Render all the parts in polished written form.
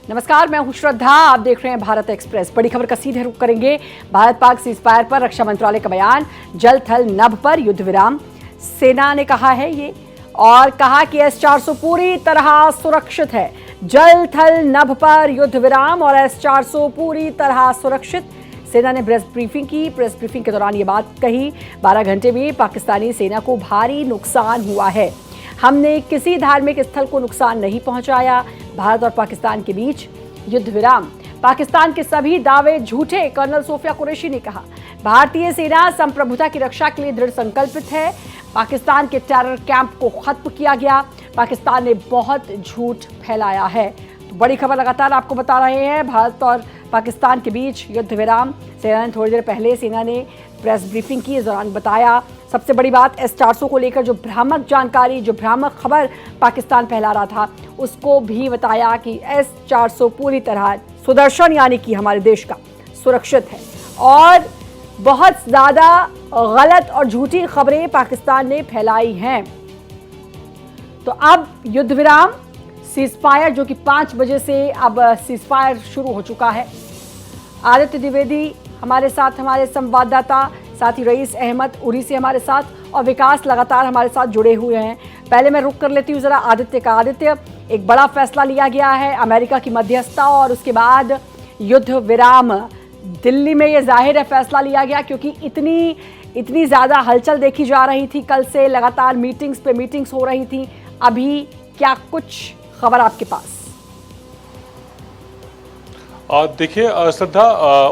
नमस्कार, मैं हूं श्रद्धा। आप देख रहे हैं भारत एक्सप्रेस। बड़ी खबर का सीधे रुख करेंगे। भारत पाक सीजफायर पर रक्षा मंत्रालय का बयान। जल थल नभ पर युद्ध विराम। सेना ने कहा है ये, और कहा कि S-400 पूरी तरह सुरक्षित है। जल थल नभ पर युद्ध विराम और S-400 पूरी तरह सुरक्षित। सेना ने प्रेस ब्रीफिंग की। प्रेस ब्रीफिंग के दौरान ये बात कही। 12 घंटे में पाकिस्तानी सेना को भारी नुकसान हुआ है। हमने किसी धार्मिक स्थल को नुकसान नहीं पहुंचाया। भारत और पाकिस्तान के बीच युद्ध विराम। पाकिस्तान के सभी दावे झूठे, कर्नल सोफिया कुरैशी ने कहा। भारतीय सेना संप्रभुता की रक्षा के लिए दृढ़ संकल्पित है। पाकिस्तान के टेरर कैंप को खत्म किया गया। पाकिस्तान ने बहुत झूठ फैलाया है। तो बड़ी खबर लगातार आपको बता रहे हैं। भारत और पाकिस्तान के बीच युद्ध विराम। सेना ने थोड़ी देर पहले प्रेस ब्रीफिंग की। इस दौरान बताया सबसे बड़ी बात, S-400 को लेकर जो भ्रामक जानकारी, जो भ्रामक खबर पाकिस्तान फैला रहा था, उसको भी बताया कि S-400 पूरी तरह सुदर्शन यानी कि हमारे देश का सुरक्षित है। और बहुत ज़्यादा गलत और झूठी खबरें पाकिस्तान ने फैलाई हैं। तो अब युद्ध विराम, सीजफायर जो कि 5 बजे से अब सीजफायर शुरू हो चुका है। आदित्य द्विवेदी हमारे साथ, हमारे संवाददाता, साथ ही रईस अहमद उरी से हमारे साथ, और विकास लगातार हमारे साथ जुड़े हुए हैं। पहले मैं रुक कर लेती हूँ ज़रा आदित्य का। आदित्य, एक बड़ा फैसला लिया गया है, अमेरिका की मध्यस्थता और उसके बाद युद्ध विराम। दिल्ली में ये जाहिर है फैसला लिया गया क्योंकि इतनी ज़्यादा हलचल देखी जा रही थी। कल से लगातार मीटिंग्स पे मीटिंग्स हो रही थी। अभी क्या कुछ खबर आपके पास? देखिए श्रद्धा,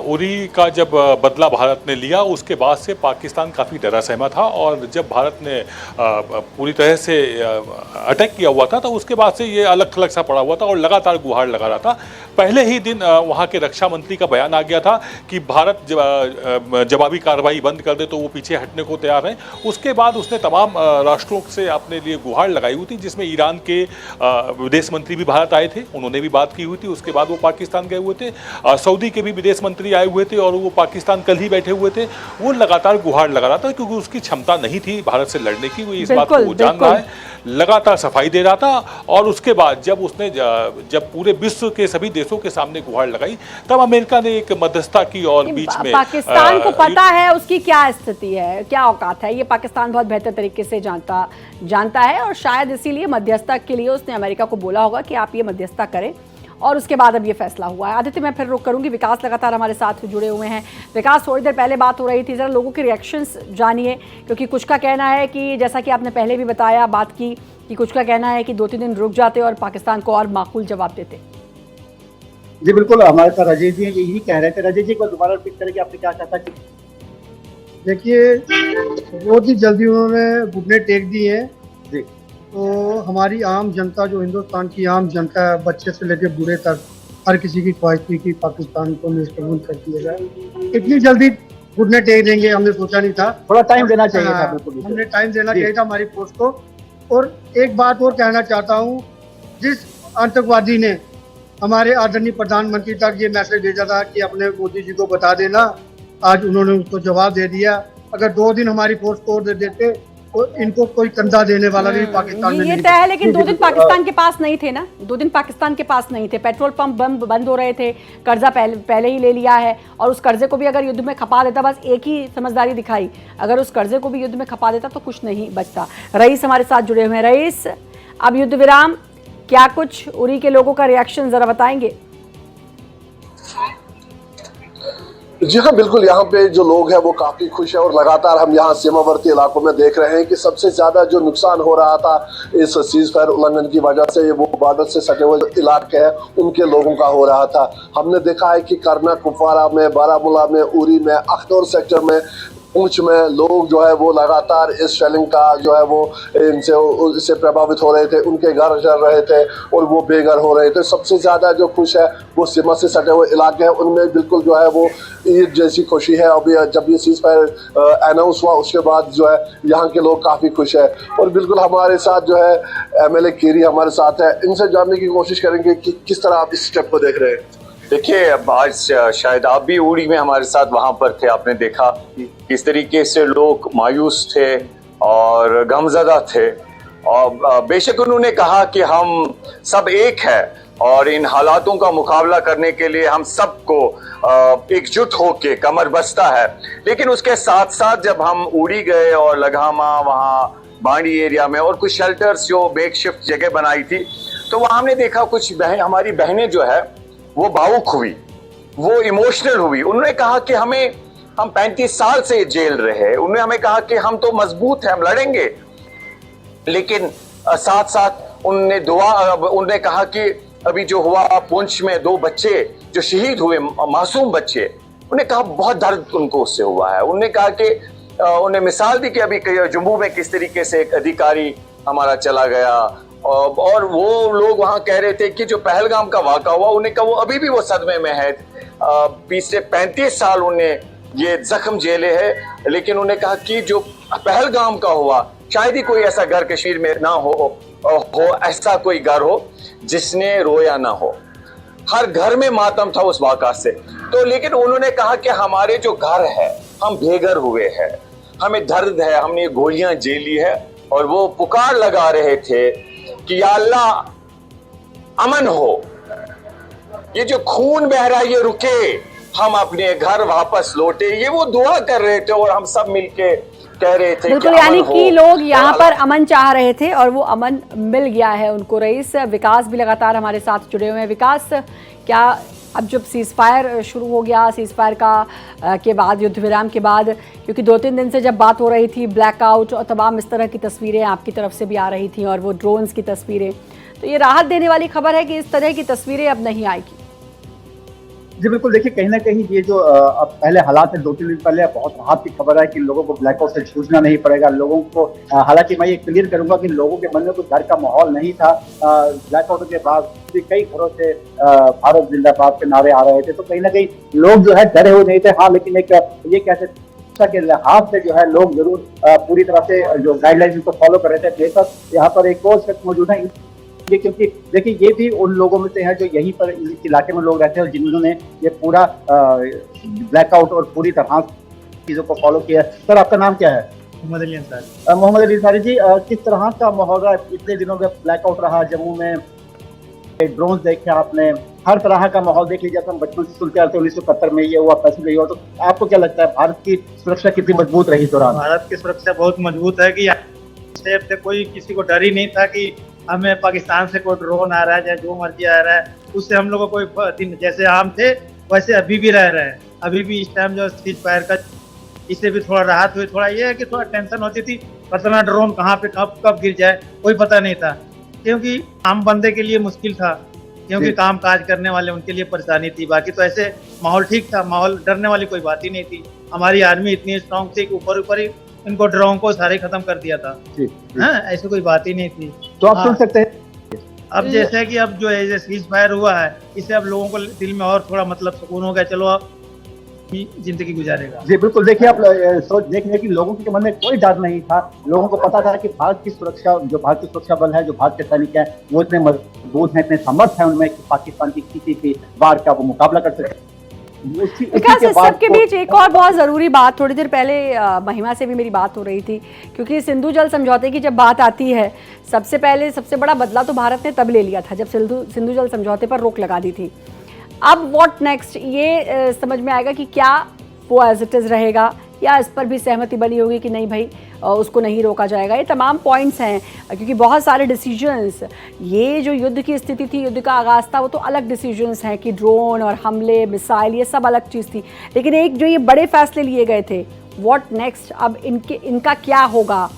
उरी का जब बदला भारत ने लिया उसके बाद से पाकिस्तान काफ़ी डरा सहमा था, और जब भारत ने पूरी तरह से अटैक किया हुआ था तो उसके बाद से ये अलग थलग सा पड़ा हुआ था और लगातार गुहार लगा रहा था। पहले ही दिन वहाँ के रक्षा मंत्री का बयान आ गया था कि भारत जवाबी कार्रवाई बंद कर दे तो वो पीछे हटने को तैयार है। उसके बाद उसने तमाम राष्ट्रों से अपने लिए गुहार लगाई हुई थी, जिसमें ईरान के विदेश मंत्री भी भारत आए थे, उन्होंने भी बात की हुई थी। उसके बाद वो पाकिस्तान गए हुए थे। सऊदी के भी विदेश मंत्री आए हुए थे और वो पाकिस्तान कल ही बैठे हुए थे। वो लगातार गुहार लगा रहा था क्योंकि उसकी क्षमता नहीं थी भारत से लड़ने की। वो इस बात को जान रहा है, लगातार सफाई दे रहा था। और उसके बाद जब पूरे विश्व के सभी देशों के सामने गुहार लगाई, तब अमेरिका ने एक मध्यस्थता की और बीच में पाकिस्तान को पता है उसकी क्या स्थिति है, क्या औकात है, ये पाकिस्तान बहुत बेहतर तरीके से जानता है। और शायद इसीलिए मध्यस्थता के लिए उसने अमेरिका को बोला होगा कि आप ये मध्यस्थता करें, और उसके बाद अब ये फैसला हुआ है। आदित्य, मैं फिर रुक करूंगी। विकास लगातार हमारे साथ जुड़े हुए हैं। विकास, थोड़ी देर पहले बात हो रही थी, जरा लोगों के रिएक्शंस जानिए, क्योंकि कुछ का कहना है कि जैसा कि आपने पहले भी बताया, बात की कि कुछ का कहना है कि 2-3 दिन रुक जाते और पाकिस्तान को और माकूल जवाब देते। जी बिल्कुल, हमारे साथ राजेश जी यही कह रहे थे। राजेश जी को दोबारा रिपीट करें कि आपने क्या कहा था? देखिए, बहुत ही जल्दी उन्होंने घुटने टेक दिए हैं जी। तो हमारी आम जनता, जो हिंदुस्तान की आम जनता है, बच्चे से लेकर बूढ़े तक, हर किसी की ख्वाहिश थी कि पाकिस्तान को निष्प्रभुन कर दिया जाए। इतनी जल्दी घुटने टेक देंगे हमने सोचा नहीं था। थोड़ा टाइम देना चाहिए था। हमने टाइम देना चाहिए था हमारी फोर्स को। और एक बात और कहना चाहता हूँ, जिस आतंकवादी ने हमारे आदरणीय प्रधानमंत्री तक ये मैसेज भेजा था कि अपने मोदी जी को बता देना, आज उन्होंने उसको जवाब दे दिया। अगर 2 दिन हमारी फोर्स को दे देते तो इनको कोई कंधा देने वाला नहीं पाकिस्तान में। ये तय है, लेकिन 2 दिन पाकिस्तान के पास नहीं थे ना। 2 दिन पाकिस्तान के पास नहीं थे। पेट्रोल पंप बंद हो रहे थे, कर्जा पहले ही ले लिया है, और उस कर्जे को भी अगर युद्ध में खपा देता, बस एक ही समझदारी दिखाई, अगर उस कर्जे को भी युद्ध में खपा देता तो कुछ नहीं बचता। रईस हमारे साथ जुड़े हुए हैं। रईस, अब युद्ध विराम, क्या कुछ उरी के लोगों का रिएक्शन जरा बताएंगे? जी हाँ, बिल्कुल। यहाँ पे जो लोग हैं वो काफी खुश है, और लगातार हम यहाँ सीमावर्ती इलाकों में देख रहे हैं कि सबसे ज्यादा जो नुकसान हो रहा था इस सीजफायर उल्लंघन की वजह से, वो बॉर्डर से सटे हुए इलाके हैं उनके लोगों का हो रहा था। हमने देखा है कि करना, कुपवारा में, बारामूला में, उरी में, अख्तौर सेक्टर में, पूंछ में लोग जो है वो लगातार इस शेलिंग का जो है वो इससे प्रभावित हो रहे थे। उनके घर जल रहे थे और वो बेघर हो रहे थे। सबसे ज्यादा जो खुश है वो सीमा से सटे हुए इलाके हैं, उनमें बिल्कुल जो है वो ईद जैसी खुशी है। अभी जब ये सीजफायर अनाउंस हुआ उसके बाद जो है यहाँ के लोग काफी खुश है। और बिल्कुल हमारे साथ जो है MLA कीरी हमारे साथ है, इनसे जानने की कोशिश करेंगे कि किस तरह आप इस स्टेप को देख रहे हैं। देखिए, आज शायद आप भी उड़ी में हमारे साथ वहां पर थे, आपने देखा किस तरीके से लोग मायूस थे और गमज़दा थे। और बेशक उन्होंने कहा कि हम सब एक है, और इन हालातों का मुकाबला करने के लिए हम सबको एकजुट होके कमर बस्ता है। लेकिन उसके साथ साथ जब हम उड़ी गए और लगामा वहाँ बाड़ी एरिया में और कुछ शेल्टर्स जो मेकशिफ्ट जगह बनाई थी, तो वहाँ हमने देखा कुछ हमारी बहनें जो है वो भावुक हुई, वो इमोशनल हुई। उन्होंने कहा कि हम 35 साल से जेल रहे, उन्होंने हमें कहा कि हम तो मजबूत हैं, हम लड़ेंगे। लेकिन साथ साथ उन्होंने कहा कि अभी जो हुआ पुंछ में 2 बच्चे जो शहीद हुए, मासूम बच्चे, उन्होंने कहा बहुत दर्द उनको उससे हुआ है। उन्होंने कहा कि उन्हें मिसाल दी कि अभी जम्मू में किस तरीके से एक अधिकारी हमारा चला गया, और वो लोग वहां कह रहे थे कि जो पहलगाम का वाक़ा हुआ, उन्हें कहा वो अभी भी वो सदमे में है। पिछले 35 साल उन्हें ये जख्म झेले है। लेकिन उन्हें कहा कि जो पहलगाम का हुआ, शायद ही कोई ऐसा घर कश्मीर में ना हो ऐसा कोई घर हो जिसने रोया ना हो। हर घर में मातम था उस वाक़ा से। तो लेकिन उन्होंने कहा कि हमारे जो घर है, हम बेघर हुए हैं, हमें दर्द है, हमने गोलियां झेली है, और वो पुकार लगा रहे थे कि या अल्लाह अमन हो, ये जो खून बह रहा है ये रुके, हम अपने घर वापस लौटे। ये वो दुआ कर रहे थे और हम सब मिलके कह रहे थे बिल्कुल, यानी कि लोग यहाँ पर अमन चाह रहे थे और वो अमन मिल गया है उनको। रईस, विकास भी लगातार हमारे साथ जुड़े हुए हैं। विकास, क्या अब जब सीज फायर शुरू हो गया, सीज फायर के बाद, युद्ध विराम के बाद, क्योंकि 2-3 दिन से जब बात हो रही थी, ब्लैकआउट और तमाम इस तरह की तस्वीरें आपकी तरफ से भी आ रही थी और वो ड्रोन्स की तस्वीरें, तो ये राहत देने वाली खबर है कि इस तरह की तस्वीरें अब नहीं आएगी? जी बिल्कुल, देखिए कहीं ना कहीं ये जो अब पहले हालात है, 2-3 दिन पहले बहुत राहत की खबर है कि लोगों को ब्लैकआउट से जूझना नहीं पड़ेगा। लोगों को हालांकि मैं ये क्लियर करूंगा कि लोगों के मन में कोई डर का माहौल नहीं था। ब्लैकआउट के बाद भी कई घरों से भारत जिंदाबाद के नारे आ रहे थे, तो कहीं ना कहीं लोग जो है डरे हुए नहीं थे। हाँ, लेकिन एक ये कहते के लिहाज से जो है लोग जरूर पूरी तरह से जो गाइडलाइंस को फॉलो कर रहे थे। बेशक यहाँ पर एक और शख्स मौजूद है, ये क्योंकि देखिए ये भी उन लोगों में से है जो यहीं पर इस इलाके में लोग रहते हैं और जिन्होंने ये पूरा ब्लैकआउट और पूरी तरह चीज़ों को फॉलो किया। सर, आपका नाम क्या है? मोहम्मद अली अंसारी। मोहम्मद अली अंसारी जी, किस तरह का माहौल रहा? इतने दिनों में ब्लैकआउट रहा जम्मू में, ड्रोन देखे आपने, हर तरह का माहौल देख लीजिए। हम बचपन से सुनते आते 1971 में ये हुआ, पैसे नहीं हुआ, तो आपको क्या लगता है भारत की सुरक्षा कितनी मजबूत रही इस दौरान? भारत की सुरक्षा बहुत मजबूत है कि से कोई किसी को डर ही नहीं था कि हमें पाकिस्तान से कोई ड्रोन आ रहा है या जो मर्जी आ रहा है, उससे हम लोग को कोई जैसे आम थे वैसे अभी भी रह रहे हैं। अभी भी इस टाइम जो सीज फायर का, इससे भी थोड़ा राहत हुई। थोड़ा ये है कि थोड़ा टेंशन होती थी, पता ड्रोन कहाँ पे कब गिर जाए, कोई पता नहीं था, क्योंकि आम बंदे के लिए मुश्किल था, क्योंकि काम काज करने वाले उनके लिए परेशानी थी। बाकी तो ऐसे माहौल ठीक था, माहौल डरने वाली कोई बात ही नहीं थी। हमारी आर्मी इतनी स्ट्रॉन्ग थी कि ऊपर ही इनको ड्रोन को सारे खत्म कर दिया था। हाँ, ऐसी कोई बात ही नहीं थी। तो आप सुन सकते हैं अब जैसे कि अब जो है सीज फायर हुआ है, इससे अब लोगों को दिल में और थोड़ा मतलब सुकून हो गया, चलो अब जिंदगी गुजारेगा। जी बिल्कुल, देखिए आप सोच देख रहे कि लोगों के मन में कोई डर नहीं था। लोगों को पता था कि भारत की सुरक्षा, जो भारतीय सुरक्षा बल है, जो भारत के सैनिक हैं, वो इतने मजबूत हैं, इतने समर्थ हैं उनमें कि पाकिस्तान की किसी भी वार का वो मुकाबला कर सके। विकास, इस सबके बीच एक और बहुत ज़रूरी बात, थोड़ी देर पहले महिमा से भी मेरी बात हो रही थी, क्योंकि सिंधु जल समझौते की जब बात आती है, सबसे पहले सबसे बड़ा बदला तो भारत ने तब ले लिया था जब सिंधु जल समझौते पर रोक लगा दी थी। अब व्हाट नेक्स्ट, ये समझ में आएगा कि क्या वो एज इट इज़ रहेगा या इस पर भी सहमति बनी होगी कि नहीं भाई उसको नहीं रोका जाएगा। ये तमाम पॉइंट्स हैं, क्योंकि बहुत सारे डिसीजंस, ये जो युद्ध की स्थिति थी, युद्ध का आगाज़ था, वो तो अलग डिसीजंस हैं कि ड्रोन और हमले, मिसाइल, ये सब अलग चीज़ थी। लेकिन एक जो ये बड़े फैसले लिए गए थे, व्हाट नेक्स्ट, अब इनका क्या होगा?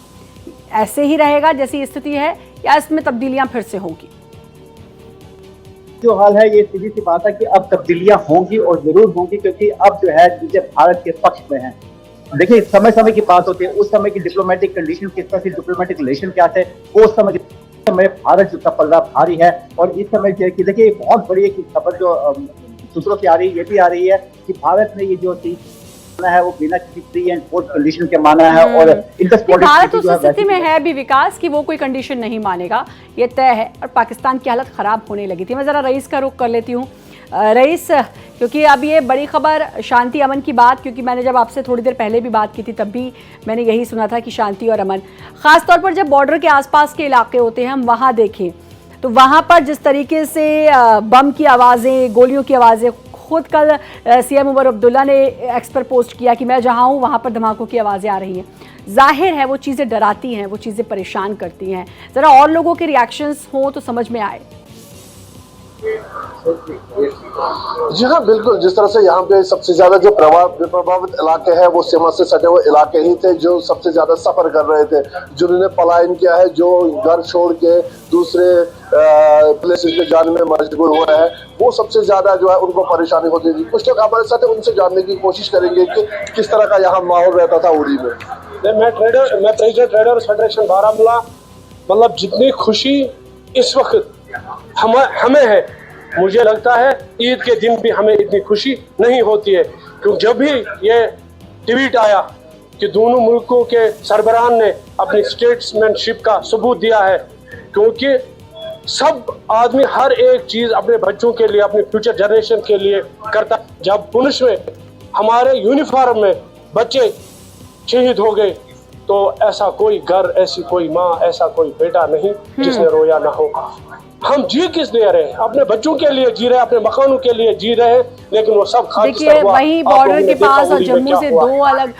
ऐसे ही रहेगा जैसी स्थिति है या इसमें तब्दीलियाँ फिर से होंगी? जो हाल है ये सीधी सी बात है कि अब तब्दीलियां होंगी और जरूर होंगी, क्योंकि अब जो है चीजें भारत के पक्ष में हैं। देखिए समय समय की बात होती है, उस समय की डिप्लोमेटिक कंडीशन, किस तरह से डिप्लोमेटिक रिलेशन क्या थे, वो उस समय भारत का पलड़ा भारी है। और इस समय देखिए बहुत बड़ी एक खबर जो सूत्रों से आ रही है, ये भी आ रही है कि भारत ने ये जो चीज है वो बिना किसी प्री एंड पोस्ट कंडीशन के माना है। और भारत उस स्थिति में है भी विकास कि वो कोई कंडीशन नहीं मानेगा, ये तय है। और पाकिस्तान की हालत खराब होने लगी थी। मैं जरा रईस का रुख कर लेती हूँ। रईस, क्योंकि अब ये बड़ी खबर शांति अमन की बात, क्योंकि मैंने जब आपसे थोड़ी देर पहले भी बात की थी तब भी मैंने यही सुना था कि शांति और अमन, खासतौर पर जब बॉर्डर के आसपास के इलाके होते हैं, हम वहाँ देखें तो वहां पर जिस तरीके से बम की आवाज़ें, गोलियों की आवाज़ें, खुद कल सीएम उमर अब्दुल्ला ने एक्स पर पोस्ट किया कि मैं जहां हूं वहां पर धमाकों की आवाज़ें आ रही हैं। जाहिर है वो चीज़ें डराती हैं, वो चीज़ें परेशान करती हैं। ज़रा और लोगों के रिएक्शंस हों तो समझ में आए। जी हाँ, बिल्कुल। जिस तरह से यहाँ पे सबसे ज्यादा जो प्रभावित इलाके हैं वो सीमा से सटे हुए इलाके ही थे, जो सबसे ज्यादा सफर कर रहे थे, जिन्होंने पलायन किया है, जो घर छोड़ के दूसरे प्लेसेस पे जाने में मजबूर हुए हैं, वो सबसे ज्यादा जो है उनको परेशानी होती थी। कुछ लोग हमारे साथ उनसे जानने की कोशिश करेंगे कि किस तरह का यहाँ माहौल रहता था उड़ी में। मैं प्रेसिडेंट ट्रेडर्स फेडरेशन बारामूला, मतलब जितनी खुशी इस वक्त हमें है, मुझे लगता है ईद के दिन भी हमें इतनी खुशी नहीं होती है। क्योंकि जब भी ये ट्वीट आया कि दोनों मुल्कों के सरबराहान ने अपनी स्टेट्समैनशिप का सबूत दिया है, क्योंकि सब आदमी हर एक चीज अपने बच्चों के लिए, अपने फ्यूचर जनरेशन के लिए करता। जब पुलिस में हमारे यूनिफॉर्म में बच्चे शहीद हो गए तो ऐसा कोई घर, ऐसी कोई माँ, ऐसा कोई बेटा नहीं जिसने रोया ना हो। हम जी किस लिए रहे हैं? अपने बच्चों के लिए जी रहे हैं, अपने मकानों के लिए जी रहे हैं, लेकिन वो सब देखिए वहीं बॉर्डर के पास और जम्मू से दो अलग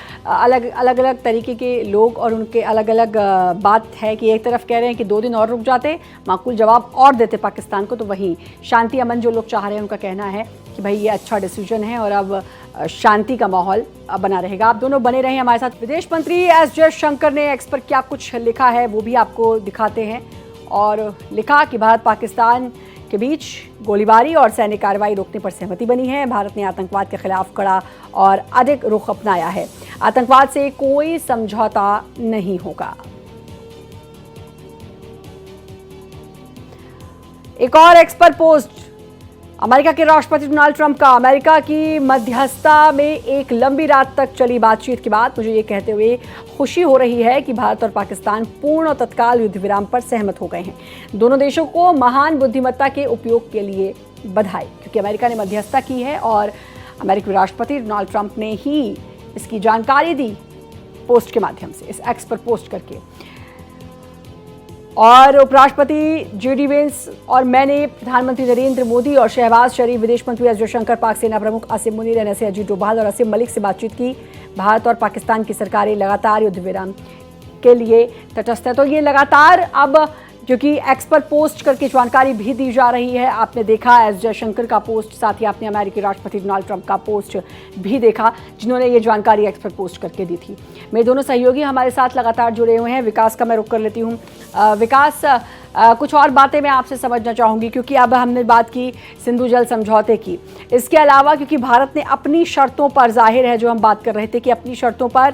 तरीके के लोग और उनके अलग अलग बात है कि एक तरफ कह रहे हैं कि 2 दिन और रुक जाते, माकूल जवाब और देते पाकिस्तान को, तो वहीं शांति अमन जो लोग चाह रहे हैं उनका कहना है कि भाई ये अच्छा डिसीजन है और अब शांति का माहौल बना रहेगा। आप दोनों बने रहें हमारे साथ। विदेश मंत्री एस जयशंकर ने एक्स पर क्या कुछ लिखा है वो भी आपको दिखाते हैं। और लिखा कि भारत पाकिस्तान के बीच गोलीबारी और सैन्य कार्रवाई रोकने पर सहमति बनी है। भारत ने आतंकवाद के खिलाफ कड़ा और अधिक रुख अपनाया है। आतंकवाद से कोई समझौता नहीं होगा। एक और एक्स पर पोस्ट अमेरिका के राष्ट्रपति डोनाल्ड ट्रंप का। अमेरिका की मध्यस्थता में एक लंबी रात तक चली बातचीत के बाद मुझे ये कहते हुए खुशी हो रही है कि भारत और पाकिस्तान पूर्ण और तत्काल युद्ध विराम पर सहमत हो गए हैं। दोनों देशों को महान बुद्धिमत्ता के उपयोग के लिए बधाई, क्योंकि अमेरिका ने मध्यस्थता की है और अमेरिकी राष्ट्रपति डोनाल्ड ट्रंप ने ही इसकी जानकारी दी पोस्ट के माध्यम से, इस एक्स पर पोस्ट करके। और उपराष्ट्रपति जेडी वेंस और मैंने प्रधानमंत्री नरेंद्र मोदी और शहबाज शरीफ, विदेश मंत्री एस जयशंकर, पाक सेना प्रमुख आसिम मुनीर, एनएसए अजीत डोभाल और आसिम मलिक से बातचीत की। भारत और पाकिस्तान की सरकारें लगातार युद्ध विराम के लिए तटस्थ है। तो ये लगातार अब जो कि एक्स पर पोस्ट करके जानकारी भी दी जा रही है। आपने देखा एस जयशंकर का पोस्ट, साथ ही आपने अमेरिकी राष्ट्रपति डोनाल्ड ट्रंप का पोस्ट भी देखा, जिन्होंने ये जानकारी एक्स पर पोस्ट करके दी थी। मेरे दोनों सहयोगी हमारे साथ लगातार जुड़े हुए हैं। विकास का मैं रुख कर लेती हूँ। विकास, कुछ और बातें मैं आपसे समझना चाहूँगी, क्योंकि अब हमने बात की सिंधु जल समझौते की। इसके अलावा क्योंकि भारत ने अपनी शर्तों पर, जाहिर है जो हम बात कर रहे थे कि अपनी शर्तों पर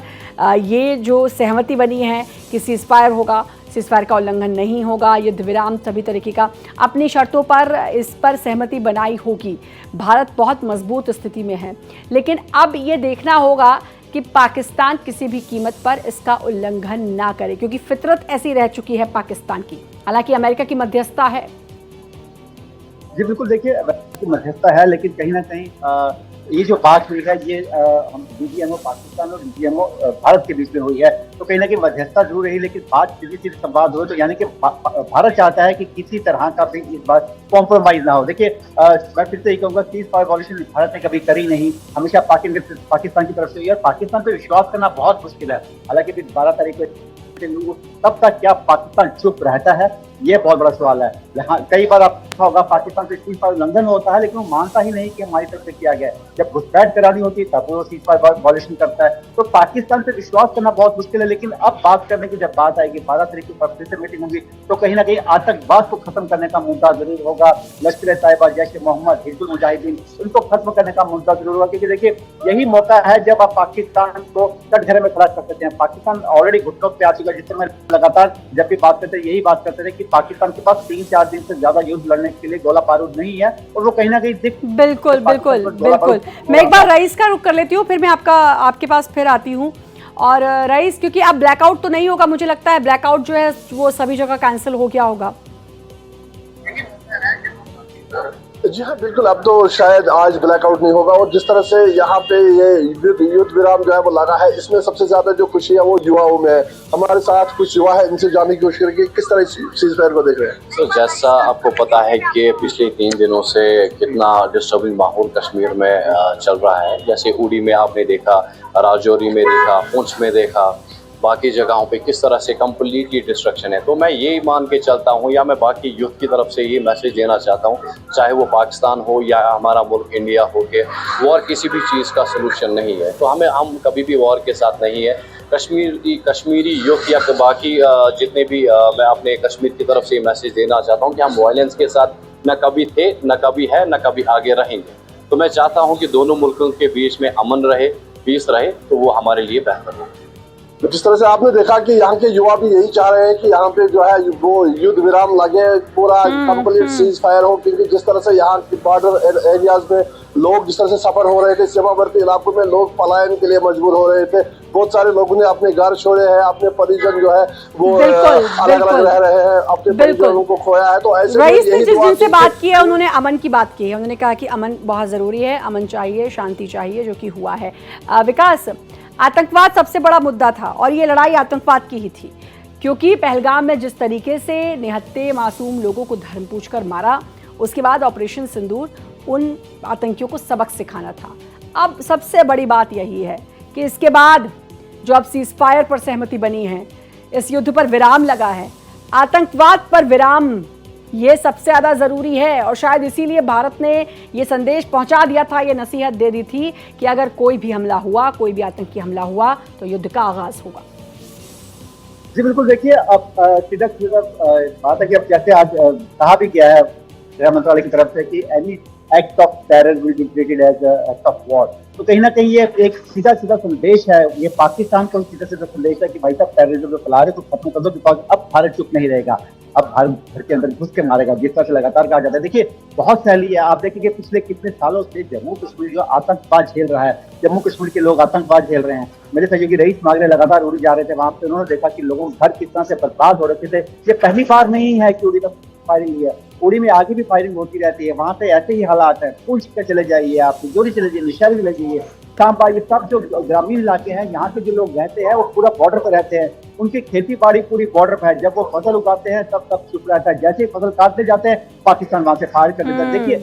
ये जो सहमति बनी है कि सीज़फायर होगा, सीज़फायर का उल्लंघन नहीं होगा, युद्ध विराम सभी तरीके का, अपनी शर्तों पर इस पर सहमति बनाई होगी। भारत बहुत मजबूत स्थिति में है, लेकिन अब ये देखना होगा कि पाकिस्तान किसी भी कीमत पर इसका उल्लंघन ना करे, क्योंकि फितरत ऐसी रह चुकी है पाकिस्तान की। हालांकि अमेरिका की मध्यस्थता है। जी बिल्कुल, देखिए मध्यस्थता है, लेकिन कहीं ना कहीं ये जो बात हुई है ये हम डीजीएमओ पाकिस्तान और डीजीएमओ भारत के बीच में हुई है, तो कहीं ना कहीं मध्यस्थता जरूर रही, लेकिन बात सीधी संवाद हो, तो यानी कि भारत चाहता है कि किसी तरह का भी इस बार कॉम्प्रोमाइज ना हो। देखिए मैं फिर से ये कहूँगा, सीज़फायर पॉलिसी भारत ने कभी करी नहीं, हमेशा पाकिस्तान की तरफ से हुई है। पाकिस्तान पर विश्वास करना बहुत मुश्किल है। हालांकि 12 तारीख को तब तक क्या पाकिस्तान चुप रहता है, ये बहुत बड़ा सवाल है। यहाँ कई बार आपका होगा पाकिस्तान से सीज़फायर उल्लंघन होता है, लेकिन वो मानता ही नहीं कि हमारी तरफ से किया गया है। जब घुसपैठ करानी होती है तब वो सीज़फायर वॉल्यूशन करता है। तो पाकिस्तान से विश्वास करना बहुत मुश्किल है। लेकिन अब बात करने की जब बात आएगी, 12 तारीख को फिर से मीटिंग होगी, तो कहीं ना कहीं आतंकवाद को खत्म करने का मुद्दा जरूर होगा। लश्कर-ए-तैयबा, जैश-ए-मोहम्मद, हिजबुल मुजाहिदीन, इनको खत्म करने का मुद्दा जरूर होगा, क्योंकि देखिए यही मौका है जब आप पाकिस्तान को कटघरे में खड़ा कर सकते हैं। पाकिस्तान ऑलरेडी घुटनों पे आ चुका है। जिससे मैं लगातार जब भी बात करते यही बात करते थे कि पाकिस्तान के पास 3-4 दिन से ज्यादा युद्ध लड़ने के लिए गोला बारूद नहीं है, और वो कहीं ना कहीं बिल्कुल। मैं एक बार रईस का रुख कर लेती हूँ, फिर मैं आपके पास फिर आती हूँ। और रईस, क्योंकि अब ब्लैकआउट तो नहीं होगा, मुझे लगता है ब्लैकआउट जो है वो सभी जगह कैंसिल हो गया होगा। जी हाँ, बिल्कुल। अब तो शायद आज ब्लैकआउट नहीं होगा, और जिस तरह से यहाँ पे ये युद्ध विराम जो है वो लगा है, इसमें सबसे ज्यादा जो खुशी है वो युवाओं में है। हमारे साथ कुछ युवा है, इनसे जानने की कोशिश करेंगे किस तरह सीज फायर को देख रहे हैं। तो जैसा आपको पता है कि पिछले 3 दिनों से कितना डिस्टर्बिंग माहौल कश्मीर में चल रहा है। जैसे उड़ी में आपने देखा, राजौरी में देखा, पुंछ में देखा, बाकी जगहों पे किस तरह से कम्प्लीटली डिस्ट्रक्शन है। तो मैं यही मान के चलता हूँ, या मैं बाकी यूथ की तरफ से ये मैसेज देना चाहता हूँ, चाहे वो पाकिस्तान हो या हमारा मुल्क इंडिया हो, के वॉर किसी भी चीज़ का सलूशन नहीं है। तो हम कभी भी वॉर के साथ नहीं है। कश्मीरी यूथ या बाकी जितने भी मैं अपने कश्मीर की तरफ से मैसेज देना चाहता हूँ कि हम वायलेंस के साथ न कभी थे, न कभी है, न कभी आगे रहेंगे। तो मैं चाहता हूँ कि दोनों मुल्कों के बीच में अमन रहे, पीस रहे, तो वो हमारे लिए बेहतर हो। तो जिस तरह से आपने देखा कि यहाँ के युवा भी यही चाह रहे हैं कि यहाँ पे जो है वो युद्ध विराम लगे, पूरा कंप्लीट सीज फायर हो, क्योंकि जिस तरह से यहाँ के बॉर्डर एरियाज में लोग जिस तरह से सफर हो रहे थे, सीमावर्ती इलाकों में लोग पलायन के लिए मजबूर हो रहे थे। बहुत सारे लोगों ने अपने घर छोड़े हैं, अपने परिजन जो है वो अलग अलग रह रहे हैं, अपने परिजनों को खोया है। तो ऐसे रईस ने जिस दिन से बात की है, उन्होंने अमन की बात की है। उन्होंने कहा कि अमन बहुत जरूरी है, अमन चाहिए, शांति चाहिए, जो कि हुआ है। विकास, आतंकवाद सबसे बड़ा मुद्दा था और ये लड़ाई आतंकवाद की ही थी, क्योंकि पहलगाम में जिस तरीके से निहत्थे मासूम लोगों को धर्म पूछकर मारा, उसके बाद ऑपरेशन सिंदूर उन आतंकियों को सबक सिखाना था। अब सबसे बड़ी बात यही है कि इसके बाद जो अब सीज फायर पर सहमति बनी है, इस युद्ध पर विराम लगा है, आतंकवाद पर विराम, ये सबसे ज़्यादा ज़रूरी है। और शायद इसीलिए भारत ने ये संदेश पहुंचा दिया था, ये नसीहत दे दी थी कि अगर कोई भी हमला हुआ, कोई भी आतंकी हमला हुआ, तो युद्ध का आगाज होगा। जी बिल्कुल। देखिए, अब सीधा बात है कि अब जैसे आज कहा भी गया है गृह मंत्रालय की तरफ से कि any act of terror will be treated as act of war. तो कहीं ना कहीं ये एक सीधा संदेश है, ये पाकिस्तान को सीधा संदेश है कि भाई साहब टेररिज्म जो फैला रहे तो खत्म कर दो, बिकॉज अब भारत चुप नहीं रहेगा, अब भारत घर के अंदर घुस के मारेगा, जिस तरह से लगातार कहा जाता है। देखिए, बहुत सैली है। आप देखिए पिछले कितने सालों से जम्मू कश्मीर जो आतंकवाद झेल रहा है, जम्मू कश्मीर के लोग आतंकवाद झेल रहे हैं। मेरे सहयोगी रईस मागरे लगातार उड़ी जा रहे थे वहां पे, उन्होंने देखा कि लोगों के घर किस तरह से बर्बाद हो रखे थे। ये पहली बार नहीं है कि उड़ी में फायरिंग हुई है, उड़ी में आगे भी फायरिंग होती रहती है। वहां पे ऐसे ही हालात है। पुंछ पे चले जाइए, आप जोड़ी चले जाइए, निशानी चले जाइए, कांपा, ये सब जो ग्रामीण इलाके हैं, यहाँ के जो लोग रहते हैं वो पूरा बॉर्डर पर रहते हैं। उनकी खेती बाड़ी पूरी बॉर्डर पर है। जब वो फसल उगाते हैं तब चुप रहता है, जैसे ही फसल काटने जाते हैं पाकिस्तान वहां से फायर कर देता है। देखिए,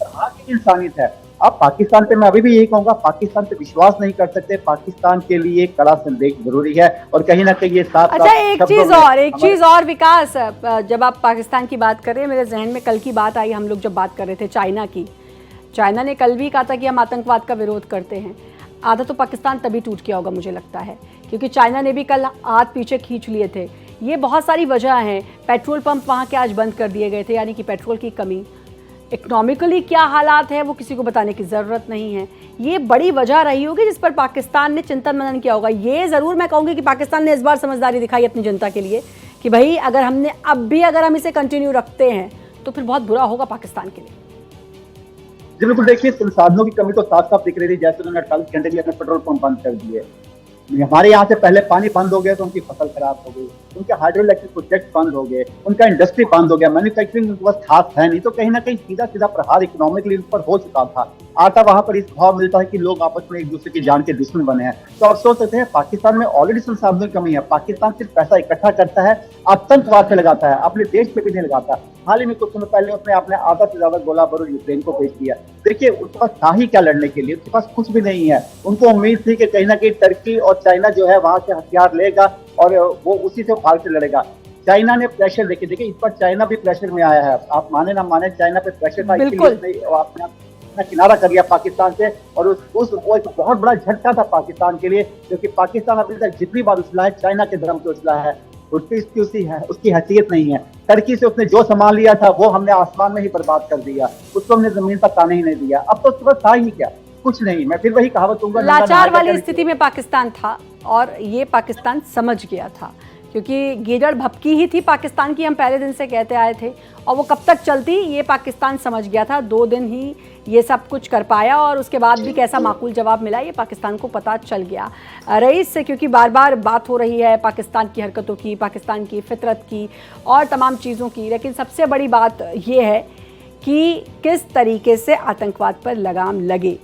की इंसानियत है। अब पाकिस्तान पे मैं अभी भी यही कहूंगा, पाकिस्तान पे विश्वास नहीं कर सकते। पाकिस्तान के लिए कड़ा संदेश जरूरी है, और कहीं ना कहीं ये साथ अच्छा, एक चीज और विकास, जब आप पाकिस्तान की बात कर रहे हैं, मेरे जहन में कल की बात आई, हम लोग जब बात कर रहे थे चाइना की। चाइना ने कल भी कहा था कि हम आतंकवाद का विरोध करते हैं। आधा तो पाकिस्तान तभी टूट गया होगा मुझे लगता है, क्योंकि चाइना ने भी कल हाथ पीछे खींच लिए थे। ये बहुत सारी वजह हैं। पेट्रोल पंप वहाँ के आज बंद कर दिए गए थे, यानी कि पेट्रोल की कमी। इकोनॉमिकली क्या हालात है वो किसी को बताने की ज़रूरत नहीं है। ये बड़ी वजह रही होगी जिस पर पाकिस्तान ने चिंतन मनन किया होगा। ये ज़रूर मैं कहूँगी कि पाकिस्तान ने इस बार समझदारी दिखाई अपनी जनता के लिए कि भाई अगर हमने अब भी अगर हम इसे कंटिन्यू रखते हैं तो फिर बहुत बुरा होगा पाकिस्तान के लिए। जी बिल्कुल। देखिए, संसाधनों की कमी तो साफ साफ दिख रही थी। जैसे उन्होंने 48 घंटे लिए अपने पेट्रोल पंप बंद कर दिए। हमारे यहाँ से पहले पानी बंद हो गया तो उनकी फसल खराब हो गई, उनके हाइड्रो इलेक्ट्रिक प्रोजेक्ट बंद हो गए, उनका इंडस्ट्री बंद हो गया, मैन्युफैक्चरिंग उनके पास खास है नहीं। तो कहीं ना कहीं सीधा प्रहार इकोनॉमिकली उन पर हो चुका था। आटा वहां पर इस भाव मिलता है कि लोग आपस में एक दूसरे की जान के दुश्मन बने हैं। तो आप सोच सकते हैं पाकिस्तान में ऑलरेडी संसाधनों की कमी है। पाकिस्तान सिर्फ पैसा इकट्ठा करता है, आतंकवाद से लगाता है, अपने देश पे भी नहीं लगाता। हाल ही में कुछ समय पहले उसने अपने आधा से ज्यादा गोला बारूद यूक्रेन को भेज दिया। देखिए, उसके पास था ही क्या लड़ने के लिए, उसके पास कुछ भी नहीं है। उनको उम्मीद थी कि कहीं ना कहीं टर्की और चाइना जो है वहां से हथियार लेगा और वो उसी से भारत से लड़ेगा। चाइना ने प्रेशर देखिए इस पर चाइना भी प्रेशर में आया है। आप माने ना माने, चाइना पे प्रेशर था, इसलिए अपना किनारा कर लिया पाकिस्तान से। और वो एक बहुत बड़ा झटका था पाकिस्तान के लिए, क्योंकि पाकिस्तान अभी तक जितनी बार उछला है चाइना के दम पे उछला है। उसकी हैसियत नहीं है। टर्की से उसने जो सामान लिया था वो हमने आसमान में ही बर्बाद कर दिया, उसको हमने जमीन पर आने ही नहीं दिया। अब तो उसके पास था ही क्या, कुछ नहीं। मैं फिर वही कहावत दूंगा, लाचार वाली स्थिति में पाकिस्तान था और ये पाकिस्तान समझ गया था, क्योंकि गीदड़ भपकी ही थी पाकिस्तान की, हम पहले दिन से कहते आए थे। और वो कब तक चलती ये पाकिस्तान समझ गया था। 2 दिन ही ये सब कुछ कर पाया और उसके बाद भी कैसा माकूल जवाब मिला ये पाकिस्तान को पता चल गया। रईस से क्योंकि बार बार बात हो रही है पाकिस्तान की हरकतों की, पाकिस्तान की फितरत की और तमाम चीज़ों की, लेकिन सबसे बड़ी बात ये है कि किस तरीके से आतंकवाद पर लगाम लगे।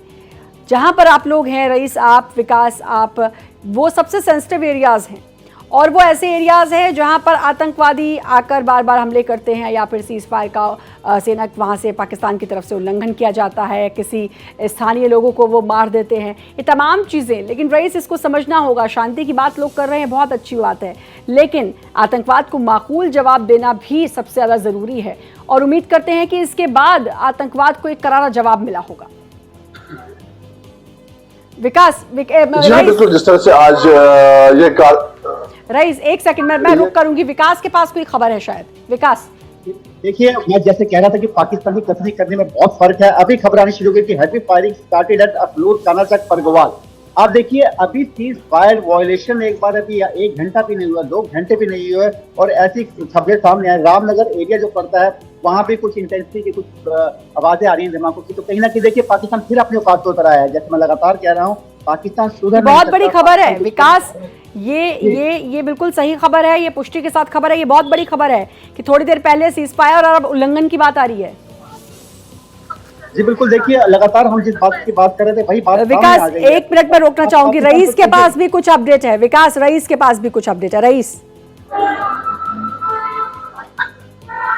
जहां पर आप लोग हैं रईस, आप, विकास, आप, वो सबसे सेंसिटिव एरियाज़ हैं और वो ऐसे एरियाज़ हैं जहां पर आतंकवादी आकर बार बार हमले करते हैं या फिर सीज़ फायर का सेना वहां से पाकिस्तान की तरफ से उल्लंघन किया जाता है, किसी स्थानीय लोगों को वो मार देते हैं, ये तमाम चीज़ें। लेकिन रईस, इसको समझना होगा, शांति की बात लोग कर रहे हैं, बहुत अच्छी बात है, लेकिन आतंकवाद को माकूल जवाब देना भी सबसे ज़्यादा ज़रूरी है और उम्मीद करते हैं कि इसके बाद आतंकवाद को एक करारा जवाब मिला होगा। विकास, बिल्कुल, जिस तरह से आज ये रईस, एक सेकंड में मैं रुक करूंगी, विकास के पास कोई खबर है शायद। विकास, देखिए, मैं जैसे कह रहा था कि पाकिस्तान की कथनी करने में बहुत फर्क है। अभी खबर आनी शुरू हुई कि हैवी फायरिंग स्टार्टेड एट अफलूर कानाचक परगवाल। आप देखिए, अभी सीज फायर वायलेशन एक बार अभी 1 घंटा भी नहीं हुआ, 2 घंटे भी नहीं हुए और ऐसी खबरें सामने आए। रामनगर एरिया जो पड़ता है वहां भी कुछ इंटेंसिटी की कुछ आवाजें आ रही हैं धमाकों की, तो कहीं ना कहीं देखिए पाकिस्तान फिर अपने औकात पे उतर आया है। जैसे मैं लगातार कह रहा हूँ, पाकिस्तान सुधर बहुत बड़ी खबर है विकास, ये बिल्कुल सही खबर है, ये पुष्टि के साथ खबर है, ये बहुत बड़ी खबर है कि थोड़ी देर पहले सीज फायर और अब उल्लंघन की बात आ रही है। जी बिल्कुल, देखिए लगातार हम जिस बात की बात कर रहे थे वही बात विकास, 1 मिनट में रोकना चाहूंगी, रईस के पास भी कुछ अपडेट है। विकास, रईस के पास भी कुछ अपडेट है। रईस,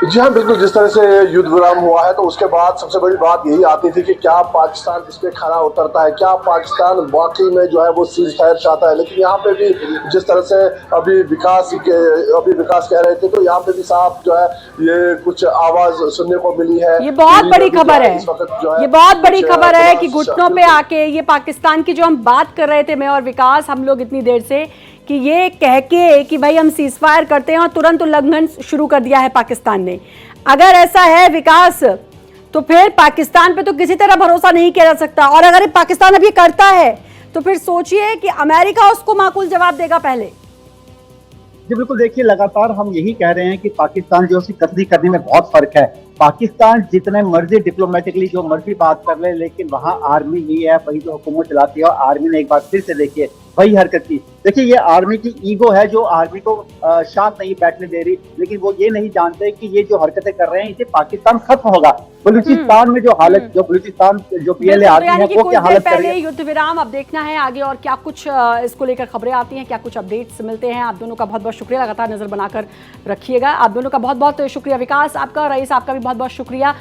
जी हाँ, बिल्कुल, जिस तरह से युद्ध विराम हुआ है तो उसके बाद सबसे बड़ी बात यही आती थी कि क्या पाकिस्तान इस पे खरा उतरता है, क्या पाकिस्तान वाकई में जो है वो सीज फायर चाहता है। लेकिन यहाँ पे भी जिस तरह से अभी विकास कह रहे थे, तो यहाँ पे भी साफ जो है ये कुछ आवाज सुनने को मिली है। ये बहुत बड़ी खबर है, ये बहुत बड़ी खबर है कि घुटनों पे आके ये पाकिस्तान की जो हम बात कर रहे थे, मैं और विकास, हम लोग इतनी देर से, कि ये कह के कि भाई हम सीज फायर करते हैं और तुरंत उल्लंघन शुरू कर दिया है पाकिस्तान ने। अगर ऐसा है विकास, तो फिर पाकिस्तान पे तो किसी तरह भरोसा नहीं किया जा सकता, और अगर पाकिस्तान अब ये करता है तो फिर सोचिए कि अमेरिका उसको माकूल जवाब देगा पहले। जी बिल्कुल, देखिए लगातार हम यही कह रहे हैं कि पाकिस्तान जो उसकी कतली करने में बहुत फर्क है। पाकिस्तान जितने मर्जी डिप्लोमेटिकली जो मर्जी बात कर ले, लेकिन वहाँ आर्मी ही है वही जो हुकूमत चलाती है, और आर्मी ने एक बार फिर से देखिए वही हरकत की। देखिए, ये आर्मी की ईगो है जो आर्मी को शांत नहीं बैठने दे रही, लेकिन वो ये नहीं जानते कि ये जो हरकतें कर रहे हैं इससे पाकिस्तान खत्म होगा। बलूचिस्तान में जो हालत, जो बलूचिस्तान जो PLA आती है वो क्या हालत कर रही है। युद्ध विराम, अब देखना है आगे और क्या कुछ इसको लेकर खबरें आती हैं, क्या कुछ अपडेट्स मिलते हैं। आप दोनों का बहुत बहुत शुक्रिया, लगातार नजर बनाकर रखिएगा। आप दोनों का बहुत बहुत शुक्रिया। विकास आपका, रईस आपका भी बहुत बहुत शुक्रिया।